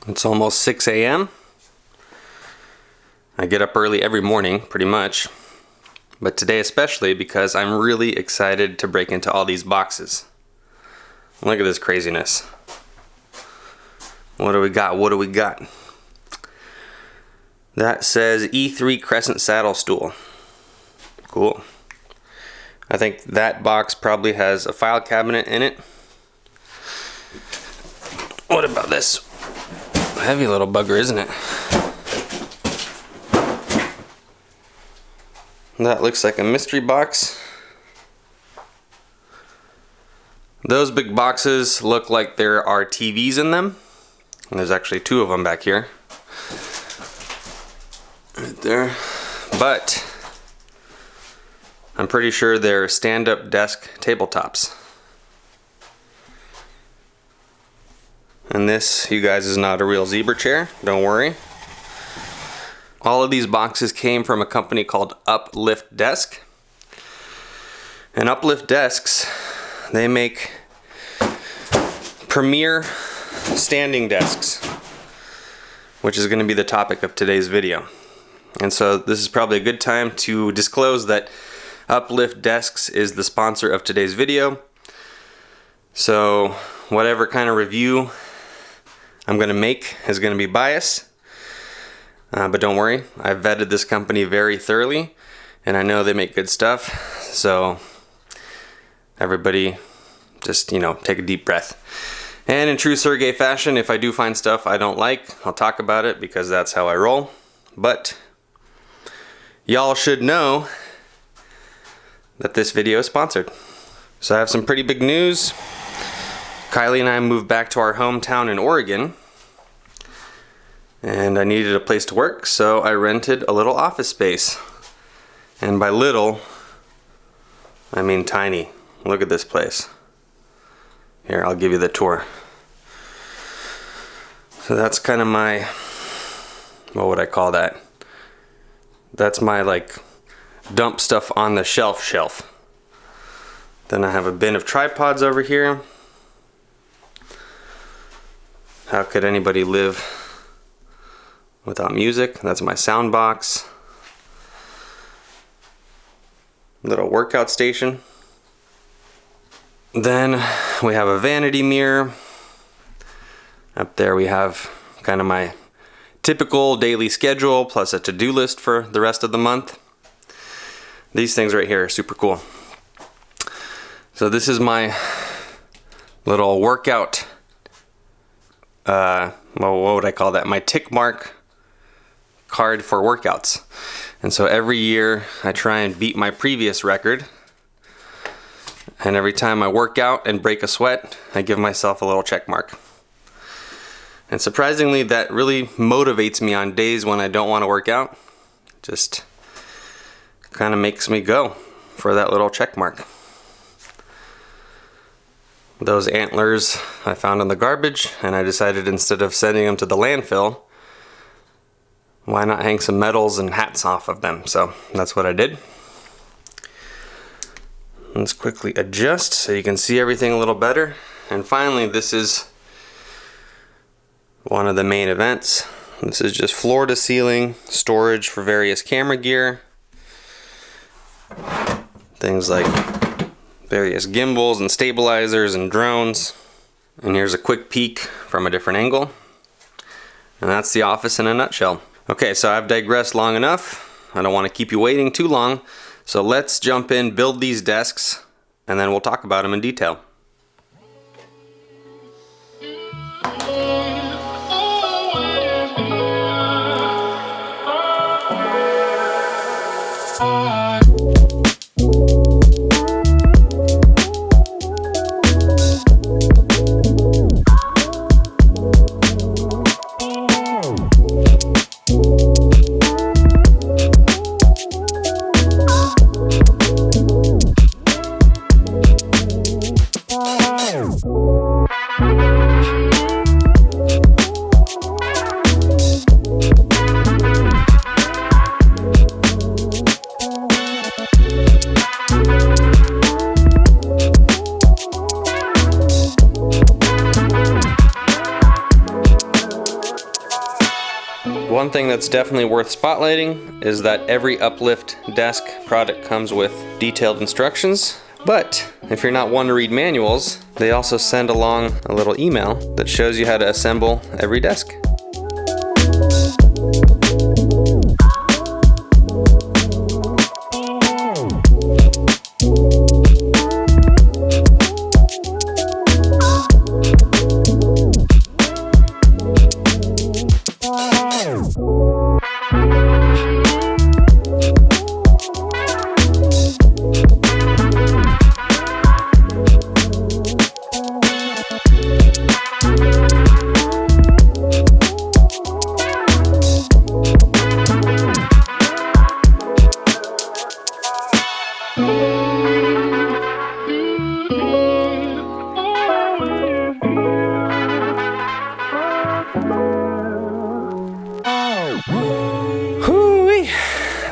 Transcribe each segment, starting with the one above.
It's almost 6 a.m. I get up early every morning, pretty much. But today especially because I'm really excited to break into all these boxes. Look at this craziness. What do we got? What do we got? That says E3 Crescent Saddle Stool. Cool. I think that box probably has a file cabinet in it. What about this? Heavy little bugger, isn't it? That looks like a mystery box. Those big boxes look like there are TVs in them. And there's actually two of them back here. Right there. But I'm pretty sure they're stand-up desk tabletops. And this, you guys, is not a real zebra chair, don't worry. All of these boxes came from a company called Uplift Desk. And Uplift Desks, they make premier standing desks, which is going to be the topic of today's video. And so this is probably a good time to disclose that Uplift Desks is the sponsor of today's video. So whatever kind of review I'm going to make is going to be biased. But don't worry, I've vetted this company very thoroughly, and I know they make good stuff. So everybody just, take a deep breath. And in true Sergei fashion, if I do find stuff I don't like, I'll talk about it because that's how I roll. But y'all should know that this video is sponsored. So I have some pretty big news. Kylie and I moved back to our hometown in Oregon. And I needed a place to work, so I rented a little office space. And by little, I mean tiny. Look at this place. Here, I'll give you the tour. So that's kind of my, what would I call that? That's my dump stuff on the shelf. Then I have a bin of tripods over here. How could anybody live without music? That's my sound box. Little workout station. Then we have a vanity mirror. Up there we have kind of my typical daily schedule plus a to-do list for the rest of the month. These things right here are super cool. So this is my little workout, what would I call that? My tick mark card for workouts. And so every year I try and beat my previous record. And every time I work out and break a sweat, I give myself a little check mark. And surprisingly, that really motivates me on days when I don't want to work out. Just kind of makes me go for that little check mark. Those antlers I found in the garbage, and I decided instead of sending them to the landfill, why not hang some medals and hats off of them? So that's what I did. Let's quickly adjust so you can see everything a little better. And finally, this is one of the main events. This is just floor to ceiling storage for various camera gear. Things like various gimbals and stabilizers and drones. And here's a quick peek from a different angle. And that's the office in a nutshell. Okay, so I've digressed long enough. I don't want to keep you waiting too long. So let's jump in, build these desks, and then we'll talk about them in detail. One thing that's definitely worth spotlighting is that every Uplift Desk product comes with detailed instructions, but if you're not one to read manuals, they also send along a little email that shows you how to assemble every desk.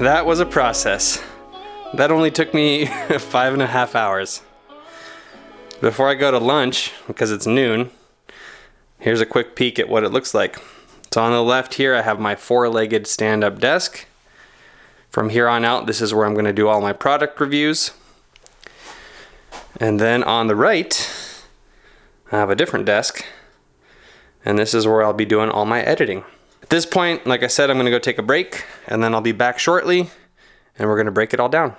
That was a process. That only took me 5.5 hours. Before I go to lunch, because it's noon, here's a quick peek at what it looks like. So on the left here, I have my 4-legged stand-up desk. From here on out, this is where I'm going to do all my product reviews. And then on the right, I have a different desk. And this is where I'll be doing all my editing. At this point, like I said, I'm going to go take a break, and then I'll be back shortly, and we're going to break it all down.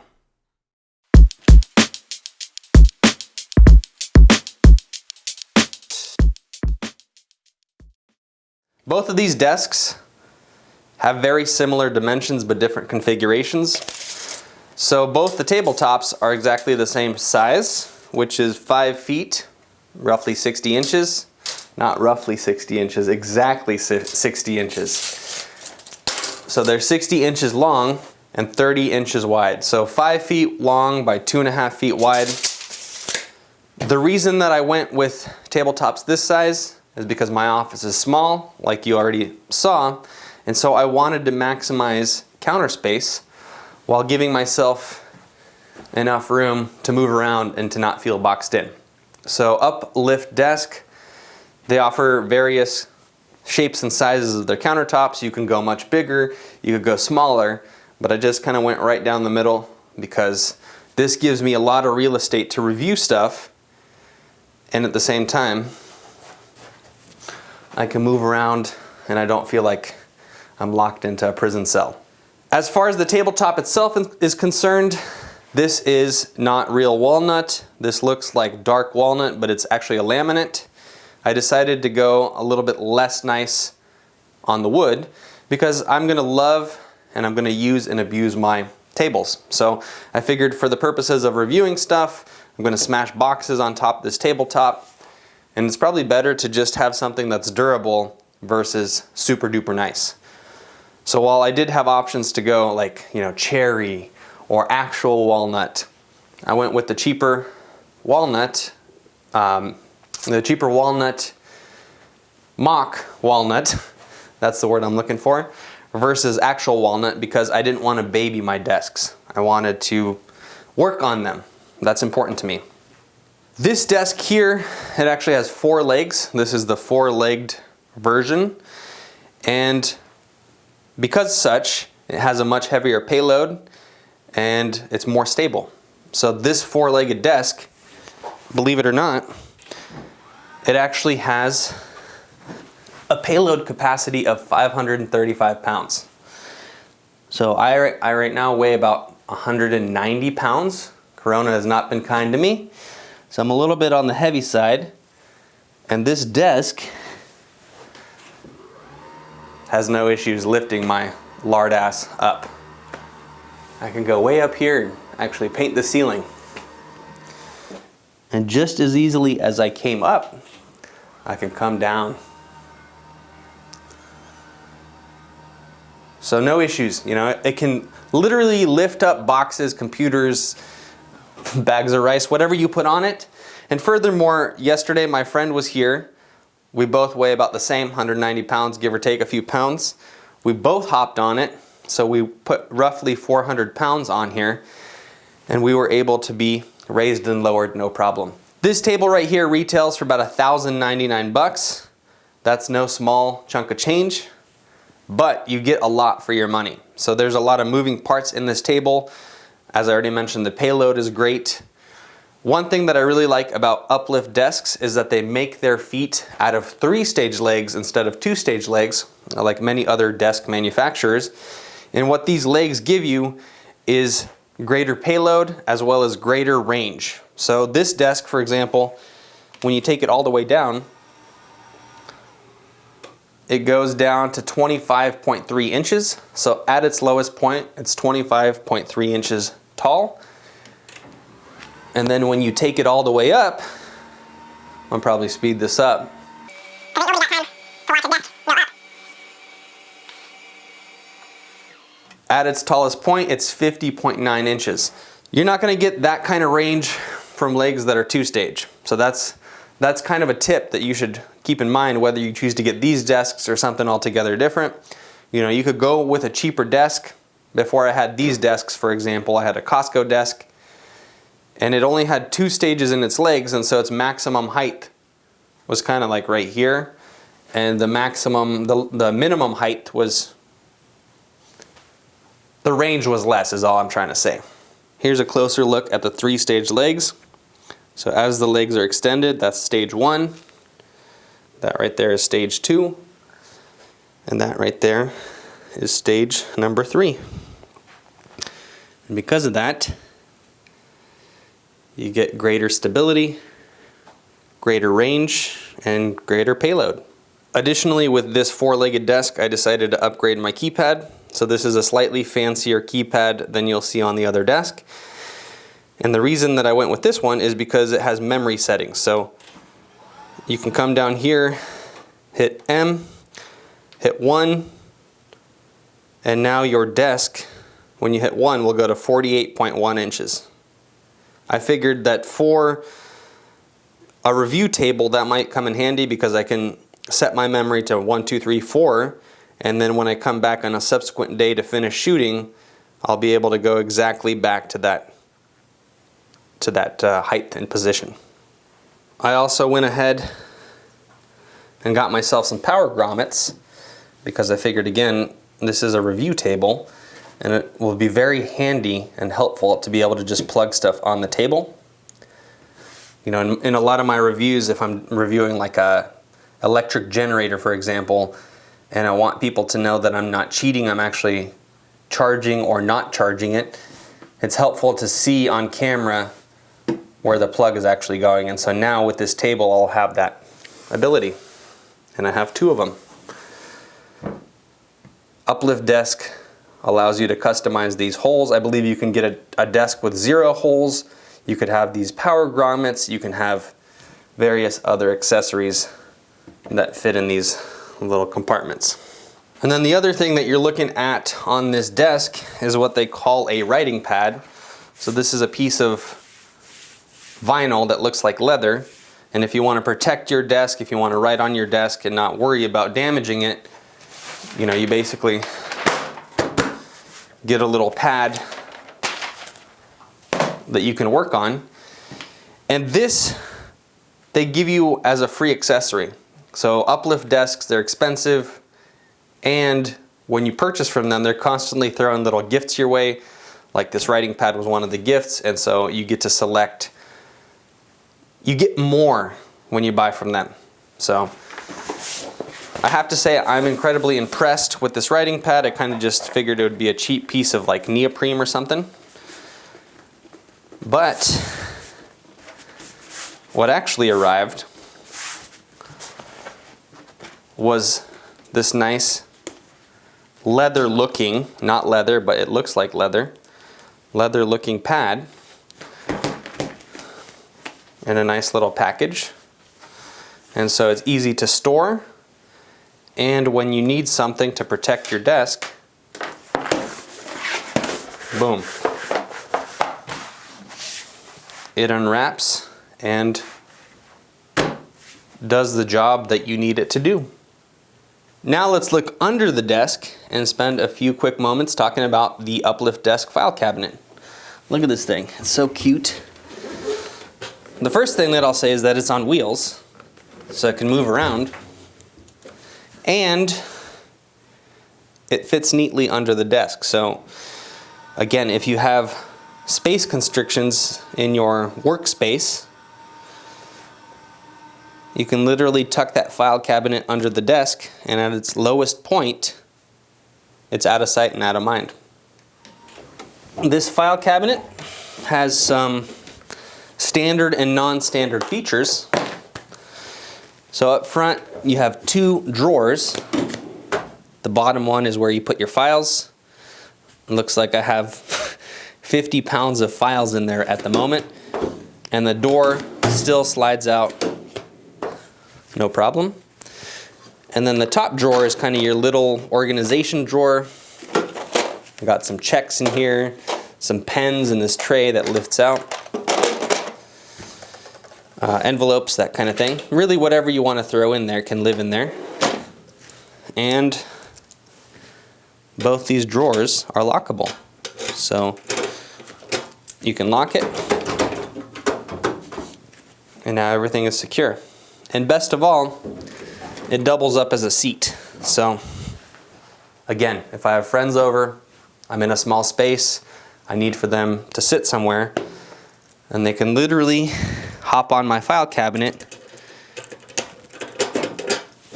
Both of these desks have very similar dimensions but different configurations. So both the tabletops are exactly the same size, which is 5 feet, roughly 60 inches. Not roughly 60 inches, exactly 60 inches. So they're 60 inches long and 30 inches wide. So 5 feet long by 2.5 feet wide. The reason that I went with tabletops this size is because my office is small, like you already saw, and so I wanted to maximize counter space while giving myself enough room to move around and to not feel boxed in. So Uplift Desk, they offer various shapes and sizes of their countertops. You can go much bigger, you could go smaller, but I just kind of went right down the middle because this gives me a lot of real estate to review stuff, and at the same time, I can move around and I don't feel like I'm locked into a prison cell. As far as the tabletop itself is concerned, this is not real walnut. This looks like dark walnut, but it's actually a laminate. I decided to go a little bit less nice on the wood because I'm going to love and I'm going to use and abuse my tables. So I figured for the purposes of reviewing stuff, I'm going to smash boxes on top of this tabletop, and it's probably better to just have something that's durable versus super duper nice. So while I did have options to go like, cherry or actual walnut, I went with the cheaper walnut, mock walnut, that's the word I'm looking for, versus actual walnut because I didn't want to baby my desks. I wanted to work on them. That's important to me. This desk here, it actually has 4 legs. This is the 4-legged version. And because such, it has a much heavier payload and it's more stable. So this 4-legged desk, believe it or not, it actually has a payload capacity of 535 pounds. So I right now weigh about 190 pounds. Corona has not been kind to me, so I'm a little bit on the heavy side. And this desk has no issues lifting my lard ass up. I can go way up here and actually paint the ceiling. And just as easily as I came up, I can come down. So no issues, it can literally lift up boxes, computers, bags of rice, whatever you put on it. And furthermore, yesterday my friend was here. We both weigh about the same, 190 pounds, give or take a few pounds. We both hopped on it, so we put roughly 400 pounds on here, and we were able to be raised and lowered no problem. This table right here retails for about $1,099. That's no small chunk of change. but you get a lot for your money. So there's a lot of moving parts in this table. As I already mentioned, the payload is great. One thing that I really like about Uplift desks is that they make their feet out of 3-stage legs instead of 2-stage legs, like many other desk manufacturers. And what these legs give you is greater payload as well as greater range. So this desk, for example, when you take it all the way down, it goes down to 25.3 inches. So at its lowest point, it's 25.3 inches tall. And then when you take it all the way up, I'll probably speed this up. At its tallest point, it's 50.9 inches. You're not gonna get that kind of range from legs that are 2-stage. So that's kind of a tip that you should keep in mind whether you choose to get these desks or something altogether different. You know, you could go with a cheaper desk. Before I had these desks, for example, I had a Costco desk, and it only had 2 stages in its legs, and so its maximum height was kind of like right here, and the minimum height was, the range was less, is all I'm trying to say. Here's a closer look at the 3-stage legs. So as the legs are extended, that's stage 1. That right there is stage 2. And that right there is stage number 3. And because of that, you get greater stability, greater range, and greater payload. Additionally, with this 4-legged desk, I decided to upgrade my keypad. So this is a slightly fancier keypad than you'll see on the other desk. And the reason that I went with this one is because it has memory settings. So you can come down here, hit M, hit 1, and now your desk, when you hit 1, will go to 48.1 inches. I figured that for a review table that might come in handy because I can set my memory to 1, 2, 3, 4, and then when I come back on a subsequent day to finish shooting, I'll be able to go exactly back to that height and position. I also went ahead and got myself some power grommets because I figured, again, this is a review table and it will be very handy and helpful to be able to just plug stuff on the table. You know, in a lot of my reviews, if I'm reviewing like a electric generator, for example, and I want people to know that I'm not cheating, I'm actually charging or not charging it, it's helpful to see on camera where the plug is actually going. And so now with this table, I'll have that ability. And I have 2 of them. Uplift Desk allows you to customize these holes. I believe you can get a desk with 0 holes. You could have these power grommets. You can have various other accessories that fit in these little compartments. And then the other thing that you're looking at on this desk is what they call a writing pad. So this is a piece of vinyl that looks like leather, and if you want to protect your desk, if you want to write on your desk and not worry about damaging it, you know, you basically get a little pad that you can work on, and this they give you as a free accessory. So Uplift desks, they're expensive, and when you purchase from them, they're constantly throwing little gifts your way. Like this writing pad was one of the gifts, and so you get to select. You get more when you buy from them. So I have to say I'm incredibly impressed with this writing pad. I kind of just figured it would be a cheap piece of like neoprene or something. But what actually arrived was this nice leather looking, not leather, but it looks like leather looking pad. In a nice little package. And so it's easy to store, and when you need something to protect your desk, boom, it unwraps and does the job that you need it to do. Now let's look under the desk and spend a few quick moments talking about the Uplift Desk file cabinet. Look at this thing, it's so cute. The first thing that I'll say is that it's on wheels, so it can move around. And it fits neatly under the desk. So again, if you have space constrictions in your workspace, you can literally tuck that file cabinet under the desk, and at its lowest point, it's out of sight and out of mind. This file cabinet has some standard and non-standard features. So up front, you have 2 drawers. The bottom one is where you put your files. It looks like I have 50 pounds of files in there at the moment, and the door still slides out no problem. And then the top drawer is kind of your little organization drawer. I got some checks in here, some pens in this tray that lifts out, envelopes, that kind of thing. Really whatever you want to throw in there can live in there. And both these drawers are lockable. So you can lock it, and now everything is secure. And best of all, it doubles up as a seat. So again, if I have friends over, I'm in a small space, I need for them to sit somewhere, and they can literally hop on my file cabinet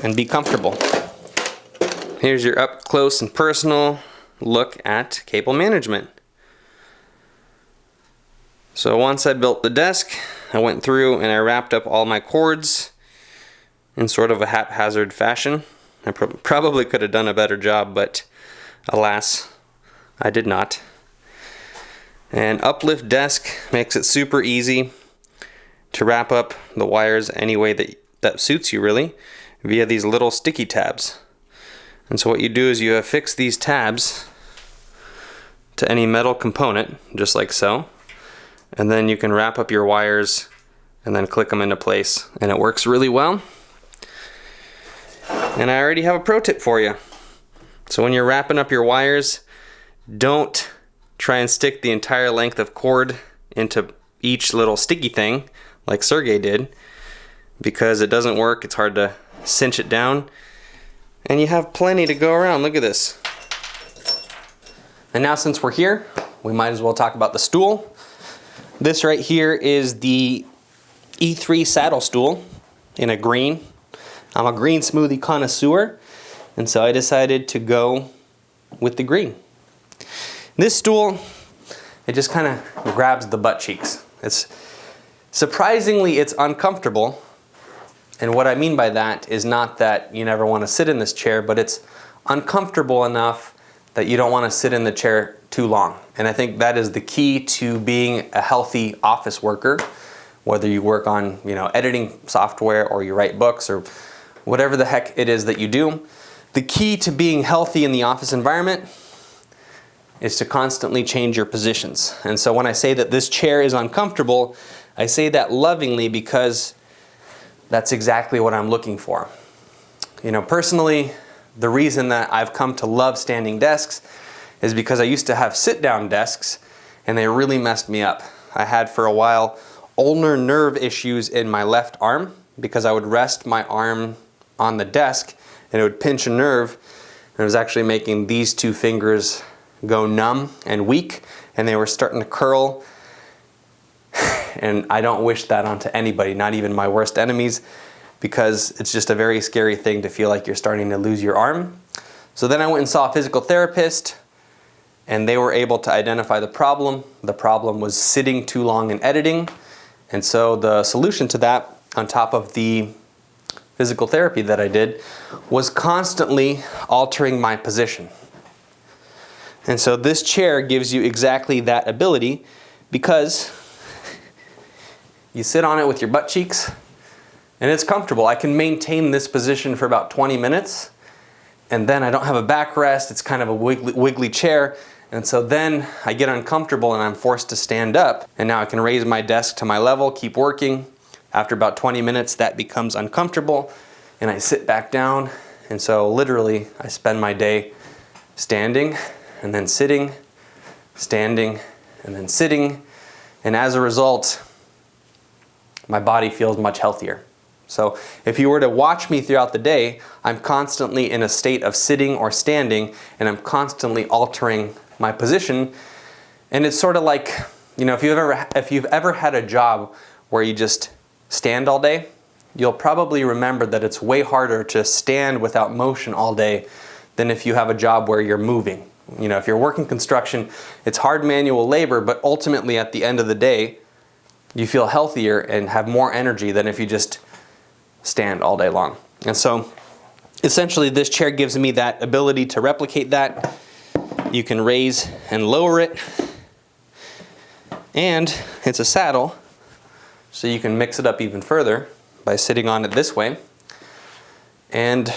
and be comfortable. Here's your up close and personal look at cable management. So once I built the desk, I went through and I wrapped up all my cords in sort of a haphazard fashion. I probably could have done a better job, but alas, I did not. And Uplift Desk makes it super easy to wrap up the wires any way that suits you, really, via these little sticky tabs. And so what you do is you affix these tabs to any metal component, just like so, and then you can wrap up your wires and then click them into place, and it works really well. And I already have a pro tip for you. So when you're wrapping up your wires, don't try and stick the entire length of cord into each little sticky thing like Sergei did, because it doesn't work. It's hard to cinch it down, and you have plenty to go around. Look at this. And now since we're here, we might as well talk about the stool. This right here is the E3 saddle stool in a green. I'm a green smoothie connoisseur, and so I decided to go with the green. This stool, it just kind of grabs the butt cheeks. Surprisingly, it's uncomfortable, and what I mean by that is not that you never want to sit in this chair, but it's uncomfortable enough that you don't want to sit in the chair too long. And I think that is the key to being a healthy office worker, whether you work on, editing software or you write books or whatever the heck it is that you do. The key to being healthy in the office environment is to constantly change your positions. And so when I say that this chair is uncomfortable, I say that lovingly because that's exactly what I'm looking for. Personally, the reason that I've come to love standing desks is because I used to have sit-down desks, and they really messed me up. I had for a while ulnar nerve issues in my left arm because I would rest my arm on the desk and it would pinch a nerve, and it was actually making these 2 fingers go numb and weak, and they were starting to curl. And I don't wish that onto anybody, not even my worst enemies, because it's just a very scary thing to feel like you're starting to lose your arm. So then I went and saw a physical therapist, and they were able to identify the problem. The problem was sitting too long in editing. And so the solution to that, on top of the physical therapy that I did, was constantly altering my position. And so this chair gives you exactly that ability, because you sit on it with your butt cheeks and it's comfortable. I can maintain this position for about 20 minutes, and then I don't have a backrest. It's kind of a wiggly chair. And so then I get uncomfortable and I'm forced to stand up, and now I can raise my desk to my level, keep working. After about 20 minutes, that becomes uncomfortable and I sit back down. And so literally I spend my day standing and then sitting, standing and then sitting. And as a result, my body feels much healthier. So if you were to watch me throughout the day, I'm constantly in a state of sitting or standing, and I'm constantly altering my position. And it's sort of like, you know, if you've ever had a job where you just stand all day, you'll probably remember that it's way harder to stand without motion all day than if you have a job where you're moving. You know, if you're working construction, it's hard manual labor, but ultimately at the end of the day, you feel healthier and have more energy than if you just stand all day long. And so essentially this chair gives me that ability to replicate that. You can raise and lower it, and it's a saddle, so you can mix it up even further by sitting on it this way. And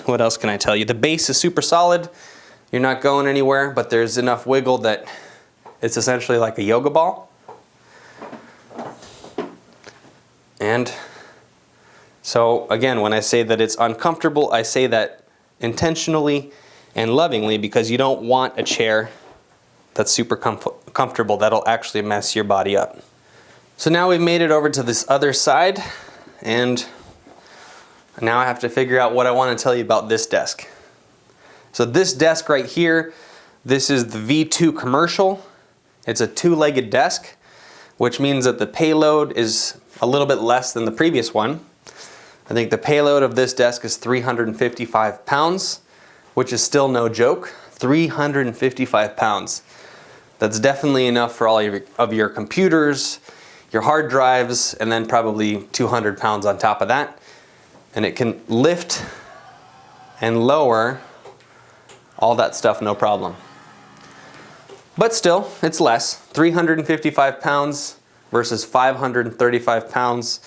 what else can I tell you? The base is super solid. You're not going anywhere, but there's enough wiggle that it's essentially like a yoga ball. And so again, when I say that it's uncomfortable, I say that intentionally and lovingly, because you don't want a chair that's super comfortable that'll actually mess your body up. So now we've made it over to this other side, and now I have to figure out what I want to tell you about this desk. So this desk right here, this is the V2 Commercial. It's a two-legged desk, which means that the payload is a little bit less than the previous one. I think the payload of this desk is 355 pounds, which is still no joke. 355 pounds. That's definitely enough for all of your computers, your hard drives, and then probably 200 pounds on top of that. And it can lift and lower all that stuff, no problem. But still, it's less. 355 pounds versus 535 pounds.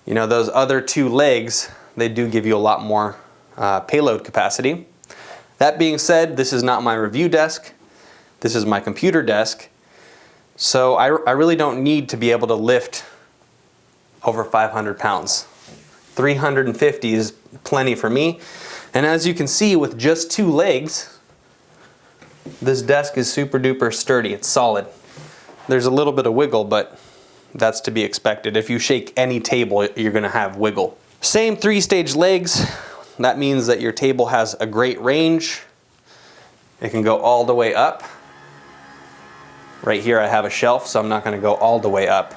You know, those other two legs, they do give you a lot more payload capacity. That being said, this is not my review desk. This is my computer desk. So I really don't need to be able to lift over 500 pounds. 350 is plenty for me. And as you can see, with just two legs, this desk is super duper sturdy. It's solid. There's a little bit of wiggle, but that's to be expected. If you shake any table, you're gonna have wiggle. Same three-stage legs. That means that your table has a great range. It can go all the way up. Right here I have a shelf, so I'm not gonna go all the way up.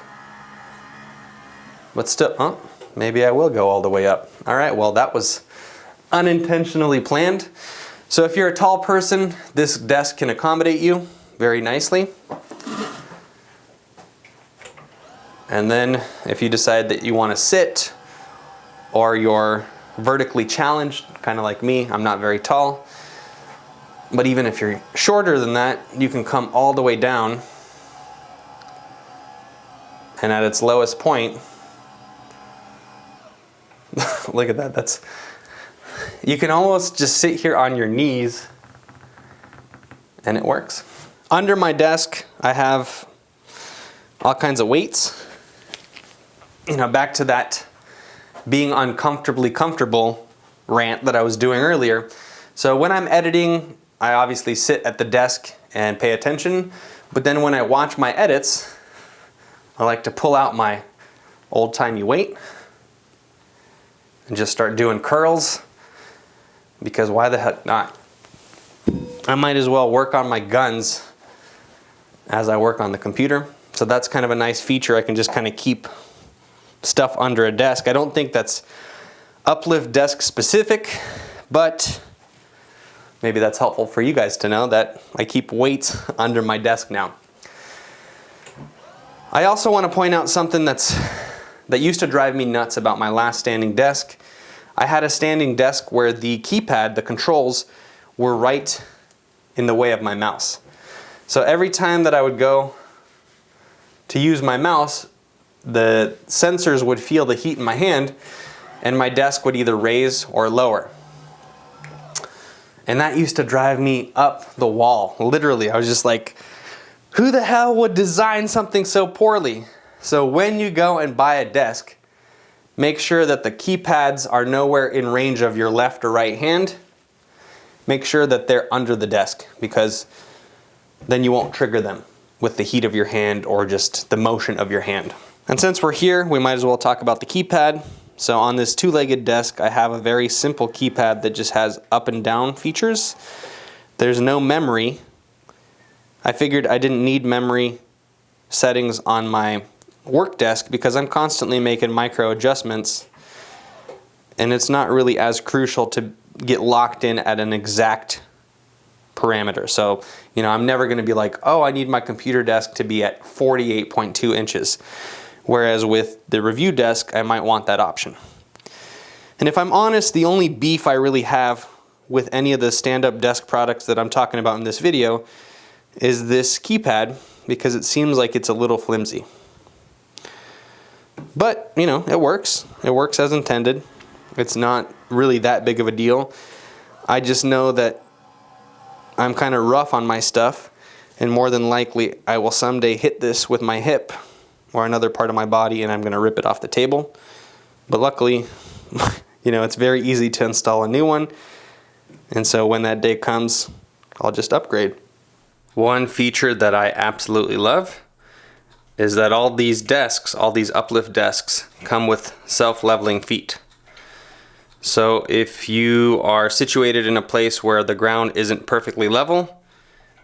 But still, maybe I will go all the way up. All right, well, that was unintentionally planned. So if you're a tall person, this desk can accommodate you very nicely. And then if you decide that you want to sit, or you're vertically challenged, kind of like me, I'm not very tall, but even if you're shorter than that, you can come all the way down, and at its lowest point, look at that, you can almost just sit here on your knees and it works. Under my desk, I have all kinds of weights. You know, back to that being uncomfortably comfortable rant that I was doing earlier. So when I'm editing, I obviously sit at the desk and pay attention, but then when I watch my edits, I like to pull out my old-timey weight and just start doing curls, because why the heck not? I might as well work on my guns as I work on the computer. So that's kind of a nice feature. I can just kind of keep stuff under a desk. I don't think that's Uplift Desk specific, but maybe that's helpful for you guys to know that I keep weights under my desk now. I also want to point out something that used to drive me nuts about my last standing desk. I had a standing desk where the keypad, the controls, were right in the way of my mouse. So every time that I would go to use my mouse, the sensors would feel the heat in my hand, and my desk would either raise or lower. And that used to drive me up the wall. Literally, I was just like, who the hell would design something so poorly? So when you go and buy a desk, make sure that the keypads are nowhere in range of your left or right hand. Make sure that they're under the desk, because then you won't trigger them with the heat of your hand or just the motion of your hand. And since we're here, we might as well talk about the keypad. So on this two-legged desk, I have a very simple keypad that just has up and down features. There's no memory. I figured I didn't need memory settings on my work desk because I'm constantly making micro adjustments, and it's not really as crucial to get locked in at an exact parameter. So, you know, I'm never going to be like, oh, I need my computer desk to be at 48.2 inches. Whereas with the review desk, I might want that option. And if I'm honest, the only beef I really have with any of the stand-up desk products that I'm talking about in this video is this keypad, because it seems like it's a little flimsy. But, you know, it works. It works as intended. It's not really that big of a deal. I just know that I'm kind of rough on my stuff, and more than likely I will someday hit this with my hip or another part of my body, and I'm going to rip it off the table. But luckily, you know, it's very easy to install a new one, and so when that day comes, I'll just upgrade. One feature that I absolutely love is that all these desks, all these Uplift desks, come with self-leveling feet. So if you are situated in a place where the ground isn't perfectly level,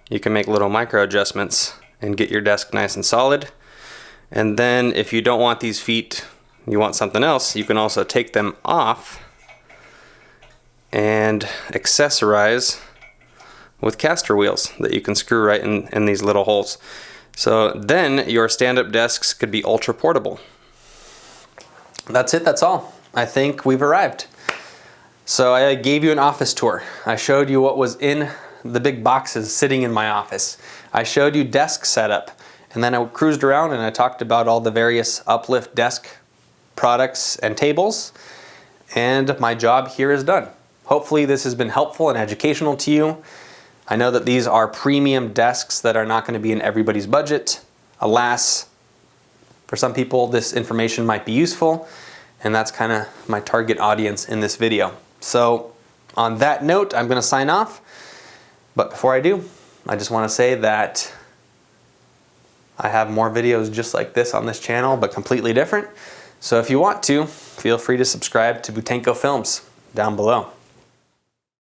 you can make little micro adjustments and get your desk nice and solid. And then if you don't want these feet, you want something else, you can also take them off and accessorize with Castor wheels that you can screw right in these little holes. So then your stand-up desks could be ultra portable. That's it, that's all. I think we've arrived. So I gave you an office tour. I showed you what was in the big boxes sitting in my office. I showed you desk setup, and then I cruised around and I talked about all the various Uplift desk products and tables, and my job here is done. Hopefully this has been helpful and educational to you. I know that these are premium desks that are not going to be in everybody's budget. Alas, for some people this information might be useful, and that's kind of my target audience in this video. So on that note, I'm going to sign off. But before I do, I just want to say that I have more videos just like this on this channel, but completely different. So if you want to, feel free to subscribe to BoutenkoFIlms down below.